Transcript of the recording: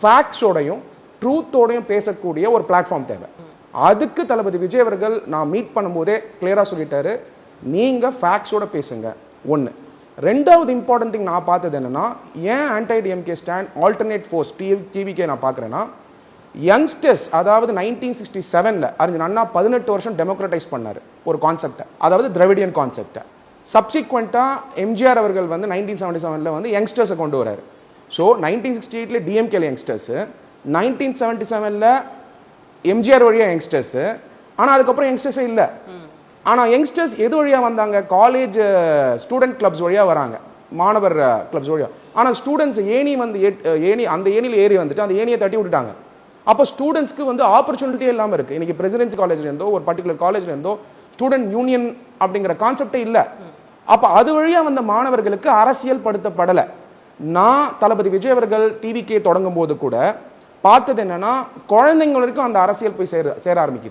ஃபேக்ட்ஸோடையும் ட்ரூத்தோடையும் பேசக்கூடிய ஒரு பிளாட்ஃபார்ம் தேவை. அதுக்கு தளபதி விஜய் அவர்கள் நான் மீட் பண்ணும்போதே கிளியராக சொல்லிட்டாரு, நீங்கள் ஃபேக்ட்ஸோட பேசுங்க. ஒன்று. ரெண்டாவது இம்பார்ட்டன்ட் திங் நான் பார்த்தது என்னன்னா, ஏன் anti DMK stand alternate force TVK நான் பார்க்குறேன்னா, யங்ஸ்டர்ஸ் அதாவது 1967 அறிஞர் அண்ணா 18 வருஷம் டெமோக்ரட்டைஸ் பண்ணார் ஒரு கான்செப்டை, அதாவது திராவிடியன் கான்செப்டை. சப்சிக்வெண்ட்டாக எம்ஜிஆர் அவர்கள் வந்து 1977 வந்து யங்ஸ்டர்ஸை கொண்டு வராரு. ஸோ 1968 டிஎம்கேல யங்ஸ்டர்ஸு, 1977 எம்ஜிஆர் வழியாக யங்ஸ்டர்ஸு. ஆனால் அதுக்கப்புறம் யங்ஸ்டர்ஸே இல்லை. ஆனால் யங்ஸ்டர்ஸ் எது வழியாக வந்தாங்க? காலேஜ் ஸ்டூடெண்ட் கிளப்ஸ் வழியாக வராங்க, மாணவர் கிளப்ஸ் வழியாக. ஆனால் ஸ்டூடெண்ட்ஸ் ஏணி வந்து அந்த ஏணியில் ஏறி வந்துட்டு அந்த ஏணியை தட்டி விட்டுட்டாங்க. அப்போ ஸ்டூடெண்ட்ஸ்க்கு வந்து ஆப்பர்ச்சுனிட்டியே இல்லாமல் இருக்குது. இன்றைக்கி பிரசிடென்சி காலேஜ்லேருந்தோ ஒரு பர்டிகுலர் காலேஜ்லேருந்தோ ஸ்டூடெண்ட் யூனியன் அப்படிங்கிற கான்செப்டே இல்லை. அப்போ அது வழியாக வந்த மாணவர்களுக்கு அரசியல் படுத்தப்படலை. நான் தளபதி விஜய் அவர்கள் டிவிகே தொடங்கும் போது கூட பார்த்தது என்னன்னா, குழந்தைங்க வரைக்கும் அந்த அரசியல் போய் சேர ஆரம்பிக்குது.